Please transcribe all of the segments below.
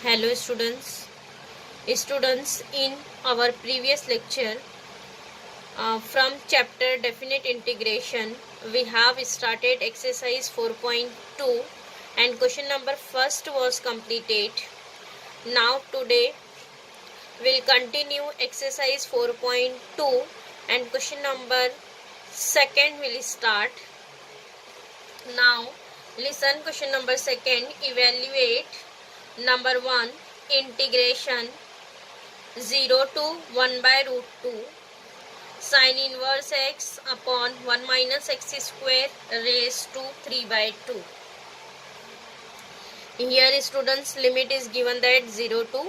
Hello students. In our previous lecture from chapter definite integration, we have started exercise 4.2 and question number first was completed. Now today we'll continue exercise 4.2 and question number second will start. Now listen question number second. Evaluate number 1 integration 0 to 1 by root 2 sin inverse x upon 1 minus x square raised to 3 by 2. Here students limit is given that 0 to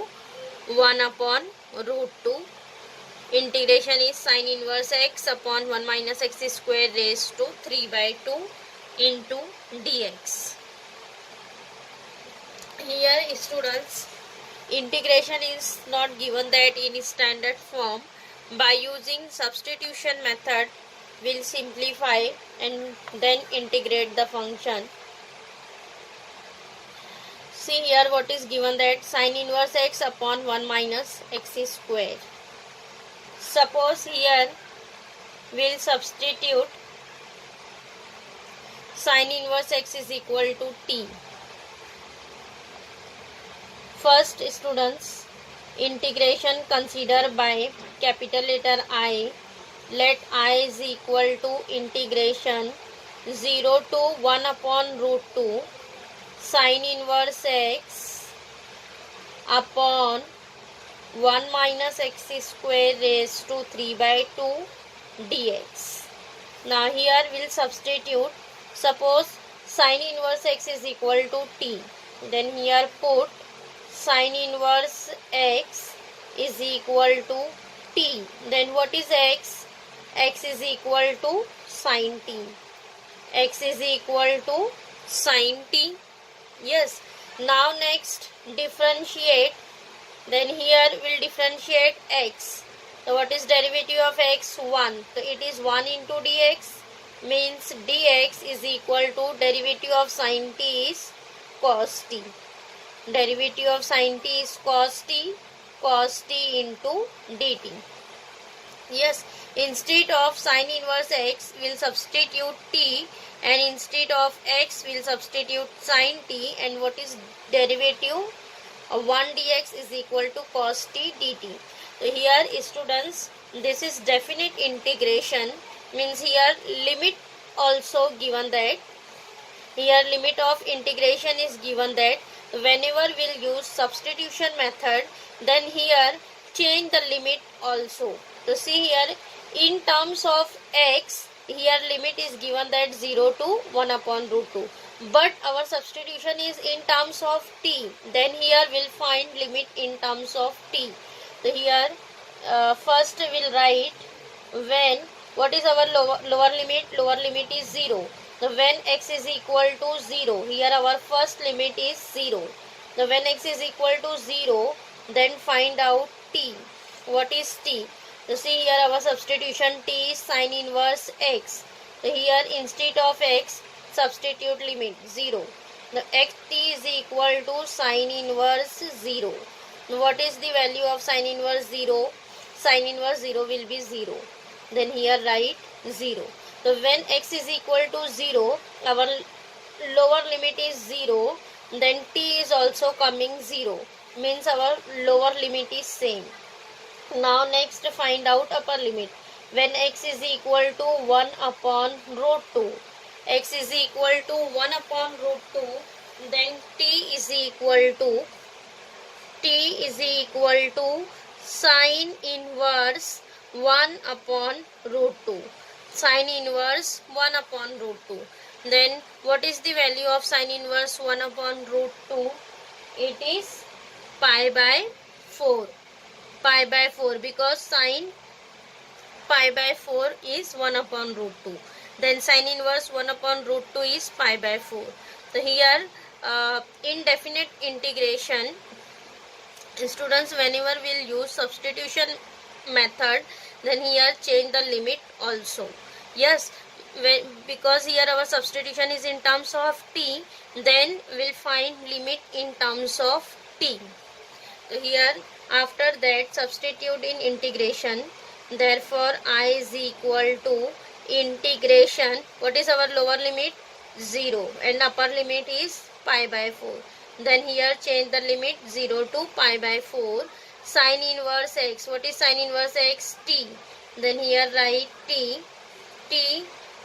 1 upon root 2. Integration is sin inverse x upon 1 minus x square raised to 3 by 2 into dx. Here students integration is not given that in standard form. By using substitution method we'll simplify and then integrate the function. See here what is given that sin inverse x upon 1 minus x square. Suppose here we'll substitute sin inverse x is equal to t. First students, integration consider by capital letter I. Let I is equal to integration 0 to 1 upon root 2 sin inverse x upon 1 minus x square raised to 3 by 2 dx. Now here we'll substitute. Suppose sin inverse x is equal to t. Then here put sin inverse x is equal to t. Then what is x? X is equal to sin t. X is equal to sin t. Yes. Now next differentiate. Then here we'll differentiate x. So what is derivative of x? 1. So it is 1 into dx. Means dx is equal to derivative of sin t is cos t. Derivative of sin t is cos t into dt. Yes, instead of sin inverse x we'll substitute t, and instead of x we'll substitute sin t, and what is derivative of 1 dx is equal to cos t dt. So here students, this is definite integration, means here limit also given that. Here limit of integration is given that. Whenever we'll use substitution method, then here change the limit also. So see here in terms of x, here limit is given that 0 to 1 upon root 2. But our substitution is in terms of t. Then here we'll find limit in terms of t. So here first we'll write when, what is our lower limit? Lower limit is 0. So when x is equal to 0, here our first limit is 0. So when x is equal to 0, then find out t. What is t? So see here our substitution t is sin inverse x. So here instead of x, substitute limit 0. The x t is equal to sin inverse 0. What is the value of sin inverse 0? Sin inverse 0 will be 0. Then here write 0. So when x is equal to 0, our lower limit is 0, then t is also coming 0, means our lower limit is same. Now next find out upper limit. When x is equal to 1 upon root 2, x is equal to 1 upon root 2, then t is equal to sin inverse 1 upon root 2. Sin inverse 1 upon root 2. Then what is the value of sin inverse 1 upon root 2? It is pi by 4. Pi by 4, because sin pi by 4 is 1 upon root 2. Then sin inverse 1 upon root 2 is pi by 4. So here indefinite integration, students, whenever we'll use substitution method, then here change the limit also. Yes, because here our substitution is in terms of t, then we'll find limit in terms of t. So here after that substitute in integration. Therefore I is equal to integration. What is our lower limit? 0 and upper limit is pi by 4. Then here change the limit 0 to pi by 4. Sin inverse x. What is sin inverse x? T. Then here write t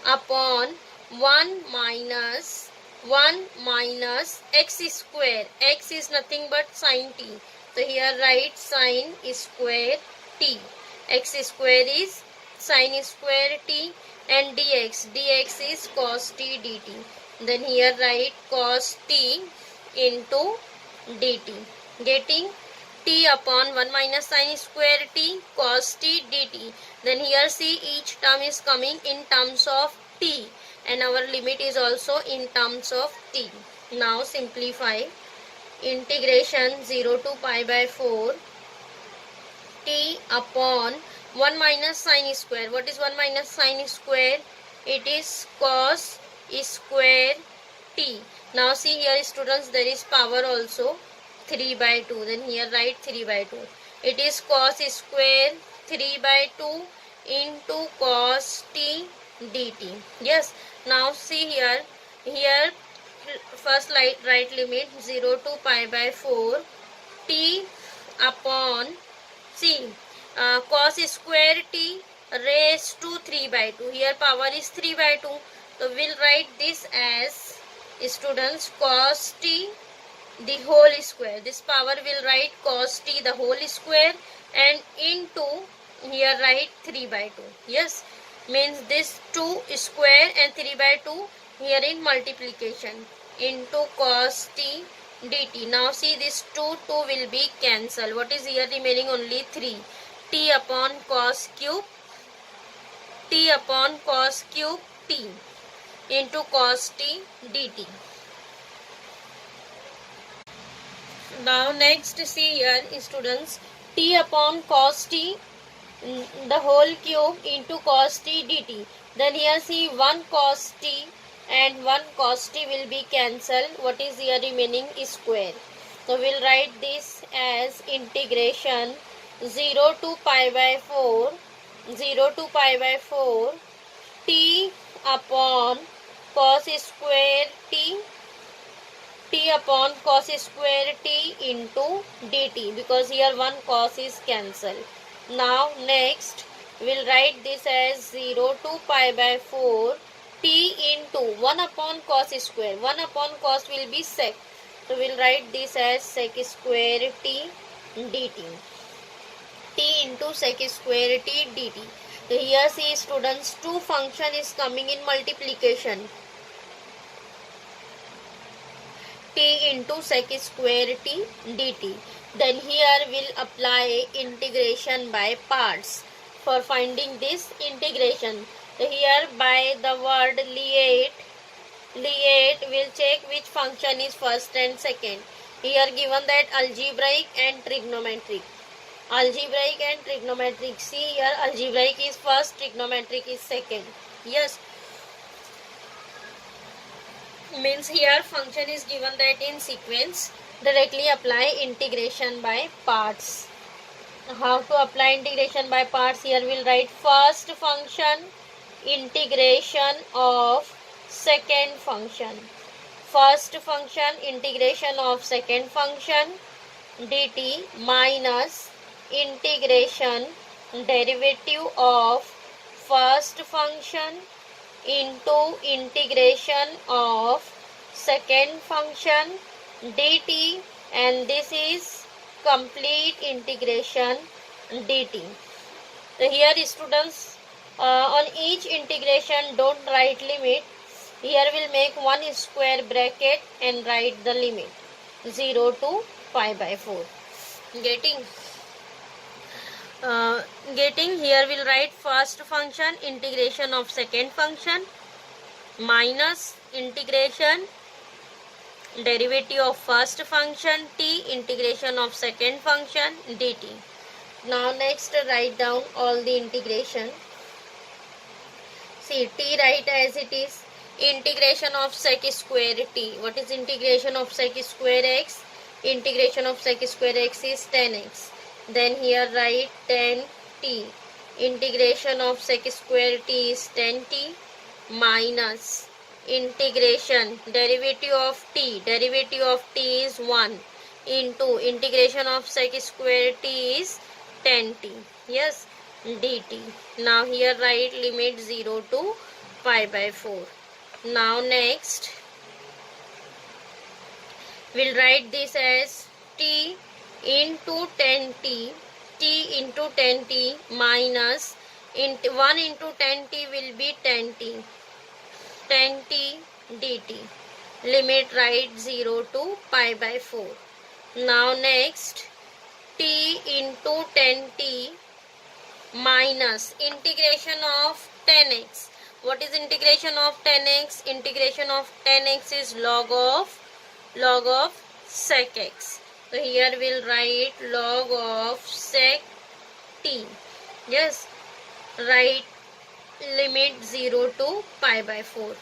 upon 1 minus x square. X is nothing but sin t. So here write sin square t. X square is sin square t and dx. Dx is cos t dt. Then here write cos t into dt. Getting t upon 1 minus sin square t cos t dt. Then here see each term is coming in terms of t and our limit is also in terms of t. Now simplify. Integration 0 to pi by 4 t upon 1 minus sin square. What is 1 minus sin square? It is cos square t. Now see here students, there is power also 3 by 2. Then here write 3 by 2. It is cos square 3 by 2 into cos t dt. Yes. Now see here first right limit 0 to pi by 4 t upon cos square t raised to 3 by 2. Here power is 3 by 2. So we'll write this as students cos t the whole square. This power will write cos t the whole square and into here write 3 by 2. Yes, means this 2 square and 3 by 2 here in multiplication into cos t dt. Now see this 2 will be cancelled. What is here remaining? Only 3. T upon cos cube t into cos t dt. Now next see here students, t upon cos t the whole cube into cos t dt. Then here see 1 cos t and 1 cos t will be cancelled. What is here remaining? Square. So we'll write this as integration 0 to pi by 4 t upon cos square t upon cos square t into dt, because here 1 cos is cancelled. Now next we'll write this as 0 to pi by 4 t into 1 upon cos square. 1 upon cos will be sec. So we'll write this as sec square t dt. T into sec square t dt. So here see students, 2 function is coming in multiplication. T into sec square t dt. Then here we'll apply integration by parts for finding this integration. So here by the word liate we'll check which function is first and second. Here given that algebraic and trigonometric. See here algebraic is first, trigonometric is second. Yes, means here function is given that in sequence. Directly apply integration by parts. How to apply integration by parts? Here we'll write first function integration of second function. First function integration of second function dt minus integration derivative of first function into integration of second function dt, and this is complete integration dt. So here students, on each integration don't write limit. Here we'll make 1 square bracket and write the limit 0 to pi by 4. Getting here we'll write first function integration of second function minus integration derivative of first function t integration of second function dt. Now next write down all the integration. See t write as it is integration of sec square t. What is integration of sec square x? Integration of sec square x is 10x. Then here write 10t. Integration of sec square t is 10t minus integration derivative of t. Derivative of t is 1 into integration of sec square t is 10t. Yes, dt. Now here write limit 0 to pi by 4. Now next we'll write this as t into 10t, t into 10t minus 1 into 10t will be 10t, 10t dt. Limit write 0 to pi by 4. Now next t into 10t minus integration of 10x. What is integration of 10x? Integration of 10x is log of sec x. So here we'll write log of sec t. Yes, write limit 0 to pi by 4.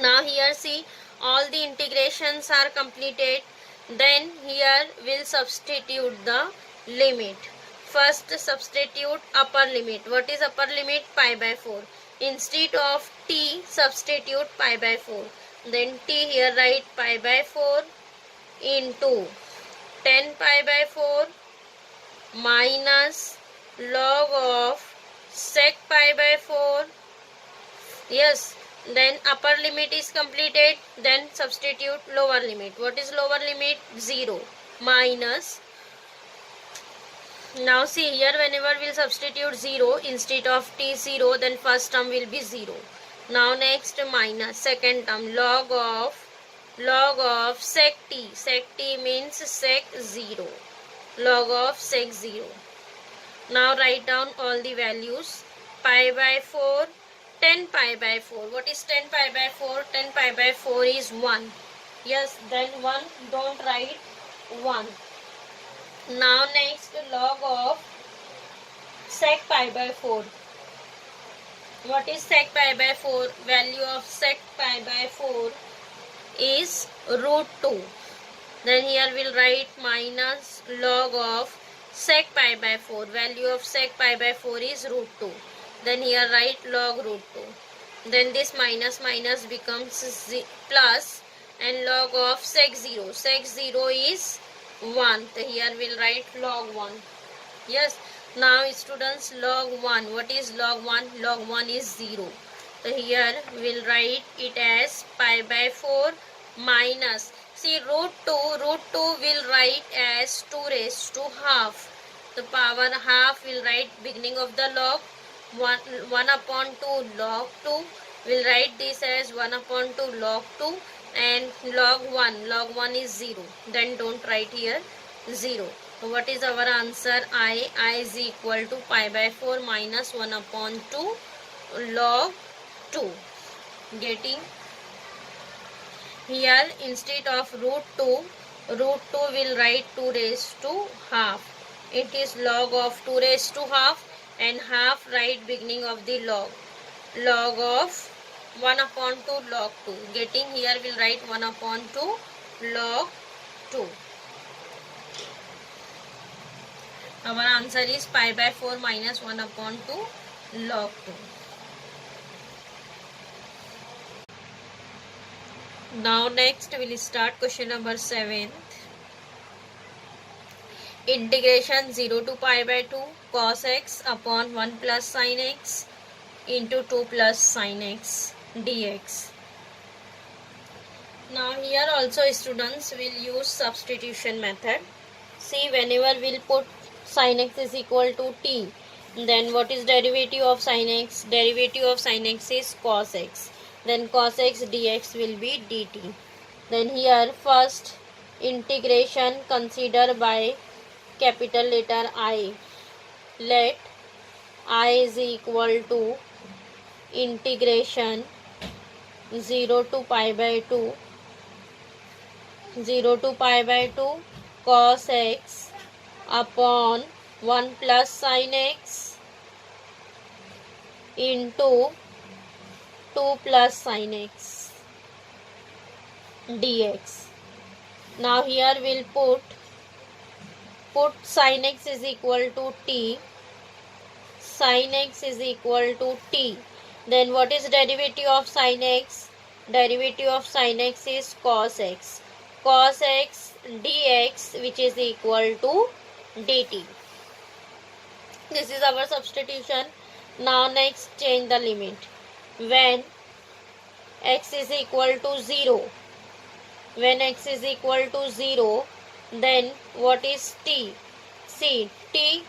Now here see all the integrations are completed. Then here we'll substitute the limit. First substitute upper limit. What is upper limit? Pi by 4. Instead of t, substitute pi by 4. Then t here write pi by 4 into 10 pi by 4 minus log of sec pi by 4. Yes, then upper limit is completed. Then substitute lower limit. What is lower limit? 0 minus. Now see here, whenever we'll substitute 0 instead of t 0, then first term will be 0. Now next minus second term log of sec t. Sec t means sec 0. Log of sec 0. Now write down all the values. Pi by 4, 10 pi by 4. What is 10 pi by 4? 10 pi by 4 is 1. Yes, then 1, don't write 1. Now next log of sec pi by 4. What is sec pi by 4? Value of sec pi by 4 is root 2. Then here we'll write minus log of sec pi by 4. Value of sec pi by 4 is root 2. Then here write log root 2. Then this minus becomes plus, and log of sec 0. Sec 0 is 1. So here we'll write log 1. Yes. Now students, log 1. What is log 1? Log 1 is 0. So here we'll write it as pi by 4 minus. See root 2. Root 2 will write as 2 raised to half. The power half will write beginning of the log. 1 upon 2 log 2. We'll write this as 1 upon 2 log 2. And log 1. Log 1 is 0. Then don't write here 0. So what is our answer? I is equal to pi by 4 minus 1 upon 2 log 2. Getting? Here instead of root 2 will write 2 raised to half. It is log of 2 raised to half, and half write beginning of the log. Log of 1 upon 2 log 2. Getting? Here we'll write 1 upon 2 log 2. Our answer is pi by 4 minus 1 upon 2 log 2. Now next we will start question number 7. Integration 0 to pi by 2 cos x upon 1 plus sin x into 2 plus sin x dx. Now here also students will use substitution method. See, whenever we'll put sin x is equal to t, then what is derivative of sin x? Derivative of sin x is cos x. Then cos x dx will be dt. Then here first integration consider by capital letter I. Let I is equal to integration 0 to pi by 2 cos x upon 1 plus sin x into 2 plus sin x dx. Now here we'll put sin x is equal to t. Sin x is equal to t. Then what is derivative of sin x? Derivative of sin x is cos x. Cos x dx, which is equal to dt. This is our substitution. Now next change the limit. When x is equal to 0, when x is equal to 0, then what is t? See, t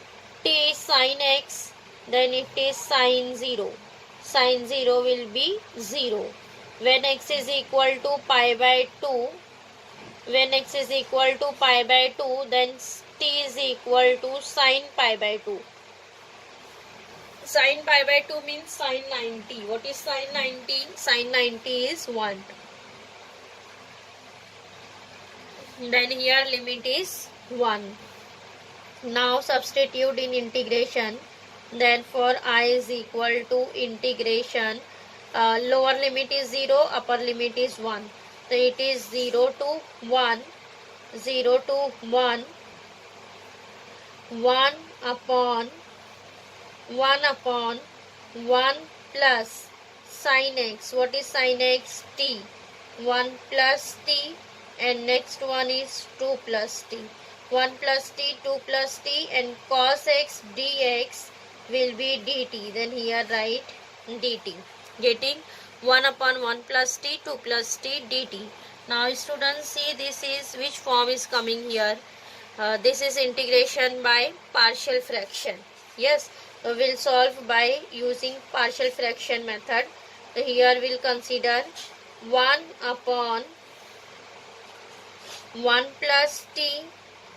is sin x, then it is sin 0. Sin 0 will be 0. When x is equal to pi by 2, when x is equal to pi by 2, then t is equal to sin pi by 2. Sin pi by 2 means sin 90. What is sin 90? Sin 90 is 1. Then here limit is 1. Now substitute in integration. Therefore I is equal to integration. Lower limit is 0, upper limit is 1. So it is 0 to 1. 0 to 1. 1 upon 1 plus sin x. What is sin x? T. 1 plus t, and next one is 2 plus t. 1 plus t, 2 plus t, and cos x dx will be dt. Then here write dt. Getting 1 upon 1 plus t, 2 plus t dt. Now students, see this is which form is coming here. This is integration by partial fraction. Yes, we'll solve by using partial fraction method. So here we'll consider 1 upon 1 plus t,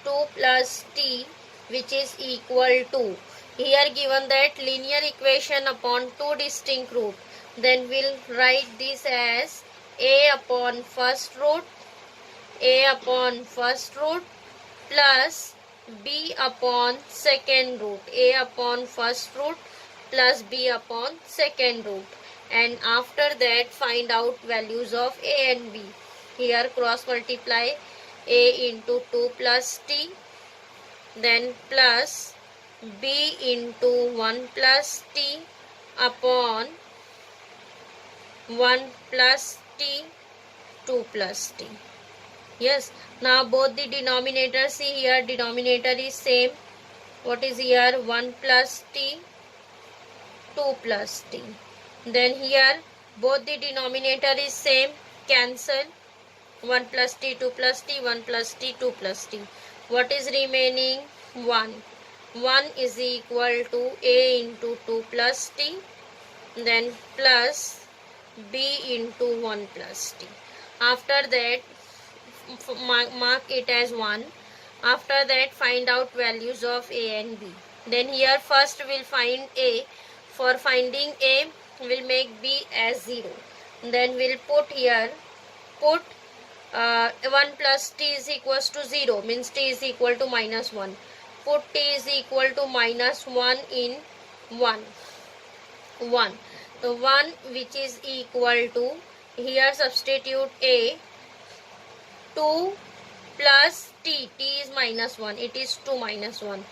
2 plus t, which is equal to, here given that linear equation upon two distinct root, then we'll write this as a upon first root plus b upon second root, a upon first root plus b upon second root, and after that find out values of a and b. Here cross multiply a into 2 plus t, then plus b into 1 plus t upon 1 plus t, 2 plus t. Yes, now both the denominators, see here denominator is same. What is here? 1 plus t, 2 plus t. Then here both the denominator is same, cancel. 1 plus t, 2 plus t, 1 plus t, 2 plus t. What is remaining? 1. 1 is equal to a into 2 plus t, then plus b into 1 plus t. After that mark it as 1. After that find out values of a and b. Then here first we'll find a. For finding a, we'll make b as 0. Then we'll put here, 1 plus t is equals to 0, means t is equal to minus 1. Put t is equal to minus 1 in 1. So 1 which is equal to, here substitute a, 2 plus t, t is minus 1, it is 2 minus 1,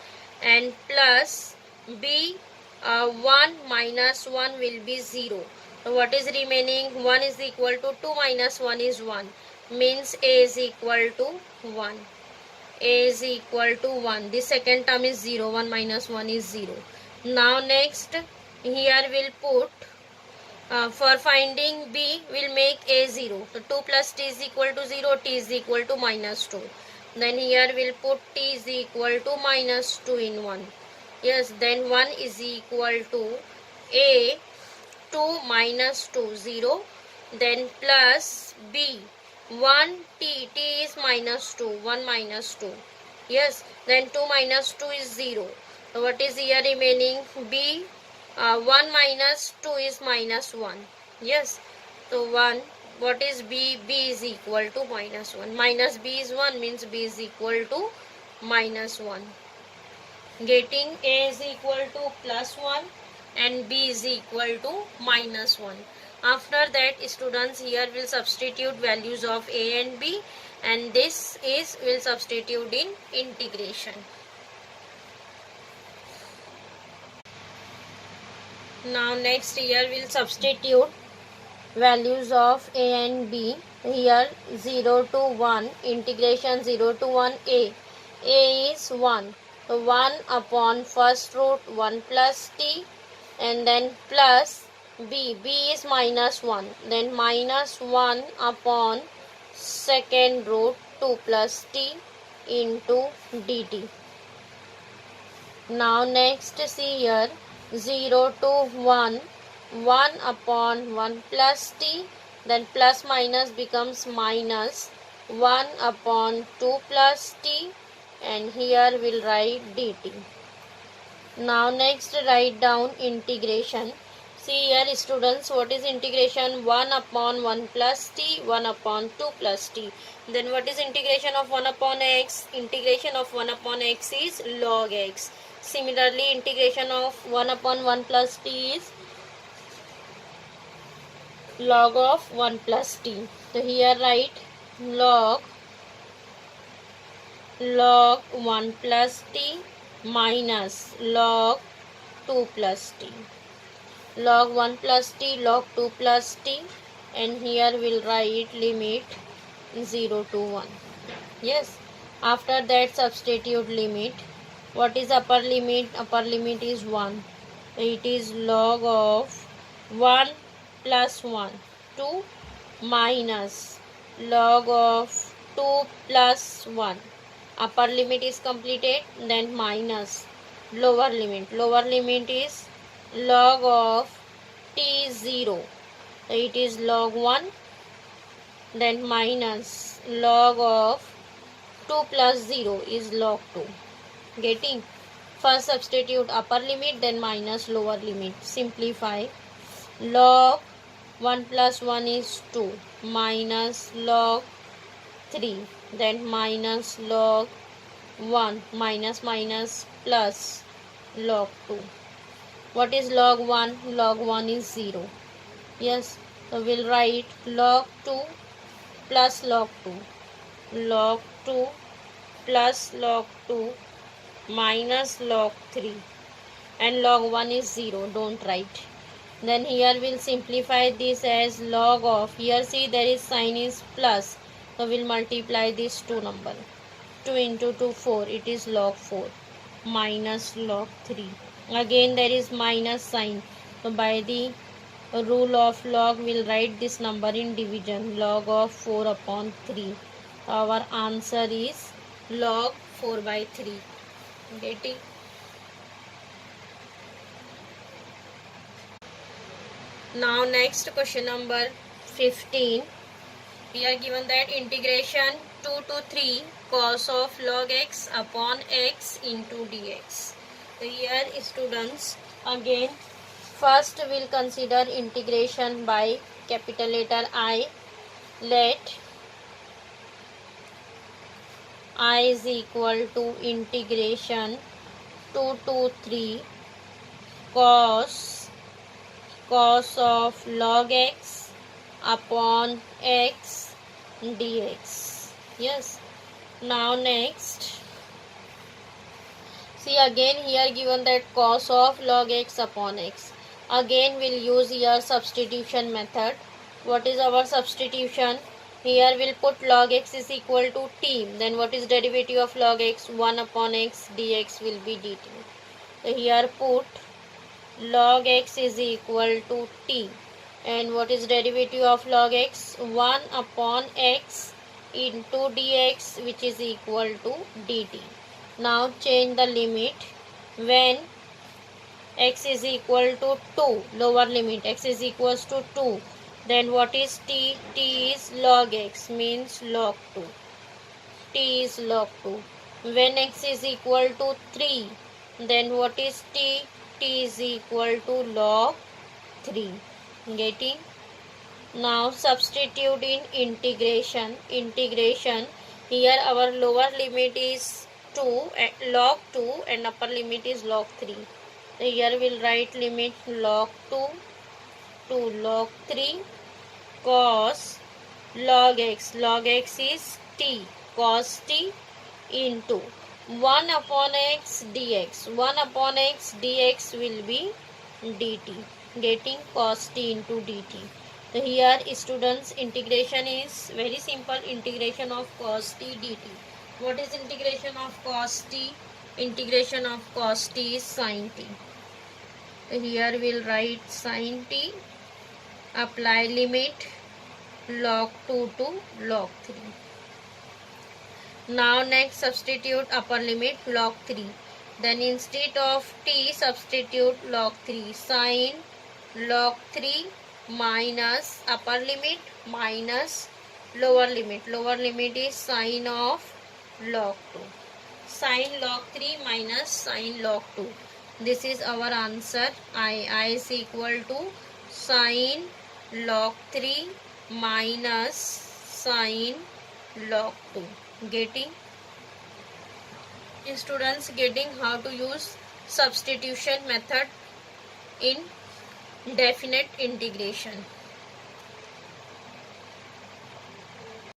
and plus b, 1 minus 1 will be 0. So what is remaining? 1 is equal to 2 minus 1 is 1, means a is equal to 1. A is equal to 1. The second term is 0. 1 minus 1 is 0. Now next, here we'll put, for finding b, we'll make a 0. So 2 plus t is equal to 0, t is equal to minus 2. Then here we'll put t is equal to minus 2 in 1. Yes, then 1 is equal to a, 2 minus 2, 0. Then plus b, 1 t, t is minus 2, 1 minus 2. Yes, then 2 minus 2 is 0. So what is here remaining? B, 1 minus 2 is minus 1. Yes, so 1, what is b? B is equal to minus 1. Minus b is 1, means b is equal to minus 1. Getting a is equal to plus 1 and b is equal to minus 1. After that, students, here will substitute values of a and b. and this is will substitute in integration. Now next here we'll substitute values of a and b. Here 0 to 1, integration 0 to 1 a. A is 1. So 1 upon first root 1 plus t, and then plus b. B is minus 1. Then minus 1 upon second root 2 plus t into dt. Now next see here 0 to 1, 1 upon 1 plus t, then plus minus becomes minus 1 upon 2 plus t, and here we'll write dt. Now next write down integration. See here students, what is integration? 1 upon 1 plus t, 1 upon 2 plus t. Then what is integration of 1 upon x? Integration of 1 upon x is log x. Similarly, integration of 1 upon 1 plus t is log of 1 plus t. So here write log 1 plus t minus log 2 plus t. Log 1 plus t, log 2 plus t, and here we'll write limit 0 to 1. Yes, after that substitute limit. What is upper limit? Upper limit is 1. It is log of 1 plus 1, 2 minus log of 2 plus 1. Upper limit is completed, then minus lower limit. Lower limit is log of t0. It is log 1, then minus log of 2 plus 0 is log 2. Getting? First substitute upper limit, then minus lower limit. Simplify. Log 1 plus 1 is 2 minus log 3, then minus log 1, minus minus plus log 2. What is log 1? Log 1 is 0. Yes, so we'll write log 2 plus log 2. Log 2 plus log 2 minus log 3, and log 1 is 0, don't write. Then here we'll simplify this as log of, here see there is sign is plus, so we'll multiply this 2 number. 2 into 2, 4, it is log 4 minus log 3. Again there is minus sign, so by the rule of log we'll write this number in division, log of 4 upon 3. Our answer is log 4 by 3. Getting? Now next question number 15. We are given that integration 2 to 3 cos of log x upon x into dx. So here students, again first we'll consider integration by capital letter I. Let I is equal to integration 2 to 3 cos of log x upon x dx. Yes. Now next, see again here given that cos of log x upon x. Again we'll use here substitution method. What is our substitution? Here we'll put log x is equal to t. Then what is derivative of log x? 1 upon x dx will be dt. So here put log x is equal to t. And what is derivative of log x? 1 upon x into dx, which is equal to dt. Now change the limit. When x is equal to 2, lower limit, x is equals to 2. Then what is t? T is log x, means log 2. T is log 2. When x is equal to 3, then what is t? T is equal to log 3. Getting? Now substitute in integration. Integration, here our lower limit is 2, log 2, and upper limit is log 3. So here we'll write limit log 2 to log 3 cos log x. Log x is cos t into 1 upon x dx. 1 upon x dx will be dt, getting cos t into dt. So here students, integration is very simple. Integration of cos t dt. What is integration of cos t? Integration of cos t is sin t. So here we'll write sin t. Apply limit log 2 to log 3. Now next substitute upper limit log 3. Then instead of t substitute log 3. Sin log 3 minus upper limit minus lower limit. Lower limit is sin of log 2. Sin log 3 minus sin log 2. This is our answer. I is equal to sin log 3 minus sin log 2. Getting? Students, getting how to use substitution method in definite integration.